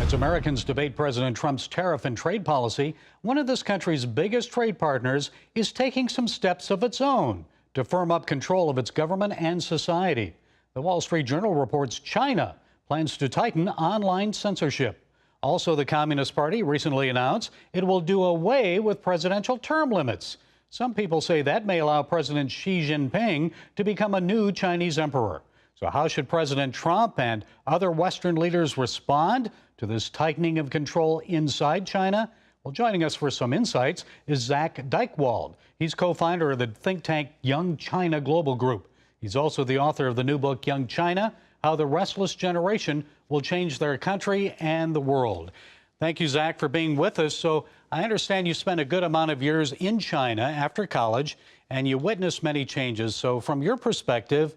As Americans debate President Trump's tariff and trade policy, one of this country's biggest trade partners is taking some steps of its own to firm up control of its government and society. The Wall Street Journal reports China plans to tighten online censorship. Also, the Communist Party recently announced it will do away with presidential term limits. Some people say that may allow President Xi Jinping to become a new Chinese emperor. So how should President Trump and other Western leaders respond to this tightening of control inside China? Well, joining us for some insights is Zak Dychtwald. He's co-founder of the think tank Young China Global Group. He's also the author of the new book, Young China, How the Restless Generation Will Change Their Country and the World. Thank you, Zak, for being with us. So I understand you spent a good amount of years in China after college, and you witnessed many changes. So from your perspective,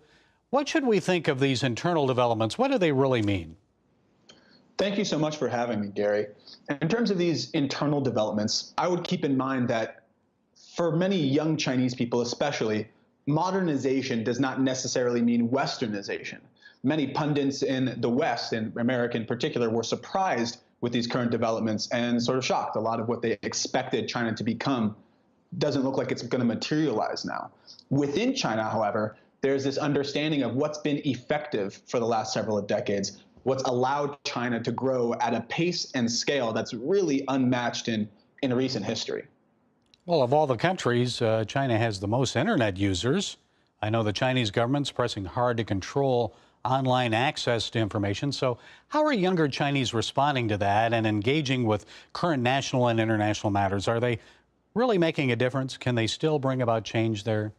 what should we think of these internal developments? What do they really mean? Thank you so much for having me, Gary. In terms of these internal developments, I would keep in mind that for many young Chinese people especially, modernization does not necessarily mean Westernization. Many pundits in the West, and America in particular, were surprised with these current developments and sort of shocked. A lot of what they expected China to become doesn't look like it's going to materialize now. Within China, however, there's this understanding of what's been effective for the last several decades, what's allowed China to grow at a pace and scale that's really unmatched in recent history. Well, of all the countries, China has the most internet users. I know the Chinese government's pressing hard to control online access to information. So how are younger Chinese responding to that and engaging with current national and international matters? Are they really making a difference? Can they still bring about change there?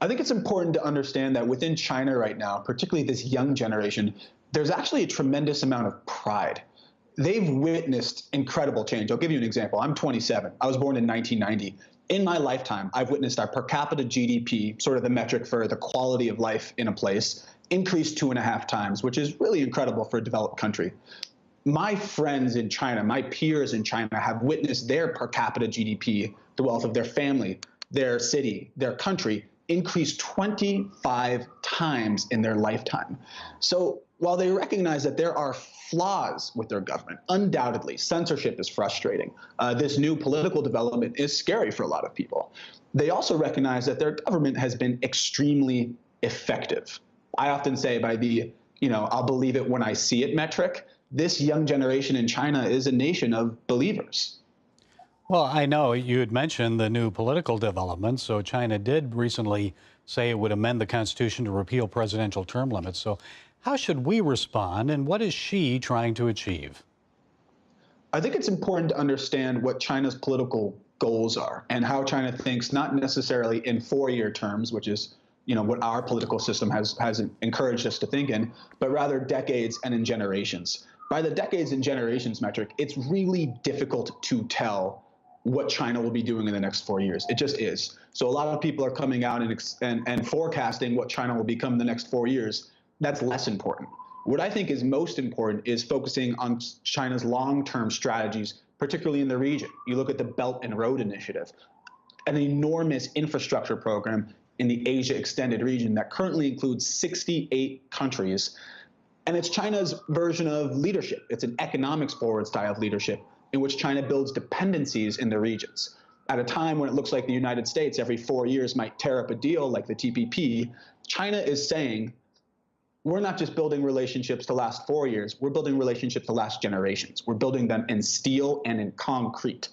I think it's important to understand that within China right now, particularly this young generation, there's actually a tremendous amount of pride. They've witnessed incredible change. I'll give you an example. I'm 27. I was born in 1990. In my lifetime, I've witnessed our per capita GDP, sort of the metric for the quality of life in a place, increase 2.5 times, which is really incredible for a developed country. My friends in China, my peers in China, have witnessed their per capita GDP, the wealth of their family, their city, their country, increase 25 times in their lifetime. So while they recognize that there are flaws with their government, undoubtedly, censorship is frustrating. This new political development is scary for a lot of people. They also recognize that their government has been extremely effective. I often say by the, I'll believe it when I see it metric, this young generation in China is a nation of believers. Well, I know you had mentioned the new political developments. So China did recently say it would amend the Constitution to repeal presidential term limits. So how should we respond, and what is Xi trying to achieve? I think it's important to understand what China's political goals are and how China thinks not necessarily in 4-year terms, which is what our political system has encouraged us to think in, but rather decades and in generations. By the decades and generations metric, it's really difficult to tell what China will be doing in the next 4 years. It just is. So a lot of people are coming out and forecasting what China will become in the next 4 years. That's less important. What I think is most important is focusing on China's long-term strategies, particularly in the region. You look at the Belt and Road Initiative, an enormous infrastructure program in the Asia extended region that currently includes 68 countries. And it's China's version of leadership. It's an economics forward style of leadership in which China builds dependencies in the regions. At a time when it looks like the United States every 4 years might tear up a deal like the TPP, China is saying, we're not just building relationships to last 4 years, we're building relationships to last generations. We're building them in steel and in concrete.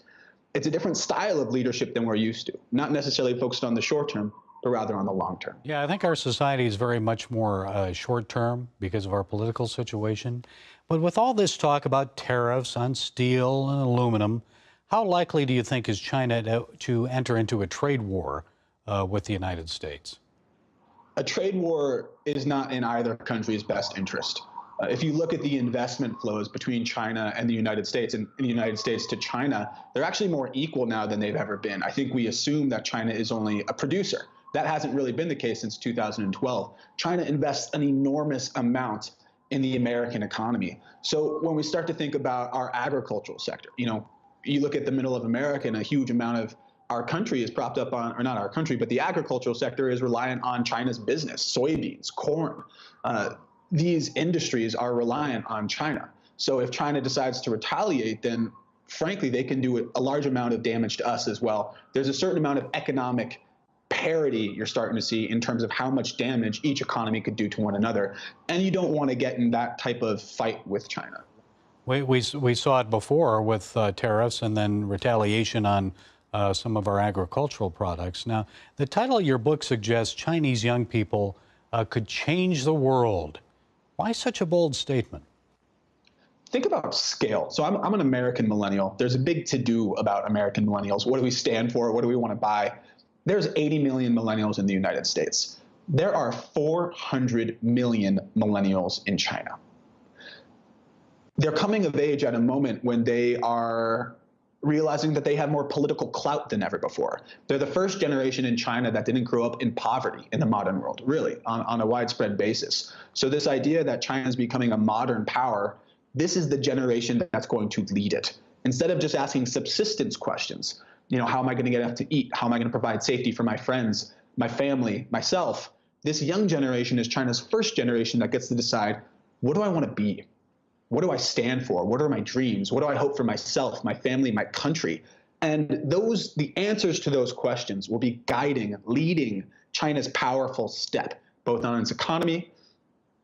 It's a different style of leadership than we're used to, not necessarily focused on the short term, but rather on the long term. Yeah, I think our society is very much more short term because of our political situation. But with all this talk about tariffs on steel and aluminum, how likely do you think is China to enter into a trade war with the United States? A trade war is not in either country's best interest. If you look at the investment flows between China and the United States and the United States to China, they're actually more equal now than they've ever been. I think we assume that China is only a producer. That hasn't really been the case since 2012. China invests an enormous amount in the American economy. So when we start to think about our agricultural sector, you look at the middle of America and a huge amount of our country is propped up on, or not our country, but the agricultural sector is reliant on China's business, soybeans, corn. These industries are reliant on China. So if China decides to retaliate, then frankly, they can do a large amount of damage to us as well. There's a certain amount of economic parity you're starting to see in terms of how much damage each economy could do to one another. And you don't want to get in that type of fight with China. We saw it before with tariffs and then retaliation on some of our agricultural products. Now, the title of your book suggests Chinese young people could change the world. Why such a bold statement? Think about scale. So I'm an American millennial. There's a big to-do about American millennials. What do we stand for? What do we want to buy? There's 80 million millennials in the United States. There are 400 million millennials in China. They're coming of age at a moment when they are realizing that they have more political clout than ever before. They're the first generation in China that didn't grow up in poverty in the modern world, really, on a widespread basis. So this idea that China is becoming a modern power, this is the generation that's going to lead it. Instead of just asking subsistence questions, how am I going to get enough to eat? How am I going to provide safety for my friends, my family, myself? This young generation is China's first generation that gets to decide, what do I want to be? What do I stand for? What are my dreams? What do I hope for myself, my family, my country? And the answers to those questions will be leading China's powerful step, both on its economy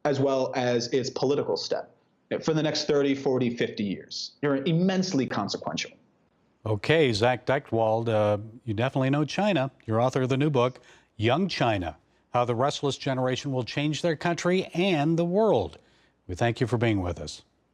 as well as its political step for the next 30, 40, 50 years. They're immensely consequential. Okay, Zak Dychtwald, you definitely know China. You're author of the new book, Young China, How the Restless Generation Will Change Their Country and the World. We thank you for being with us.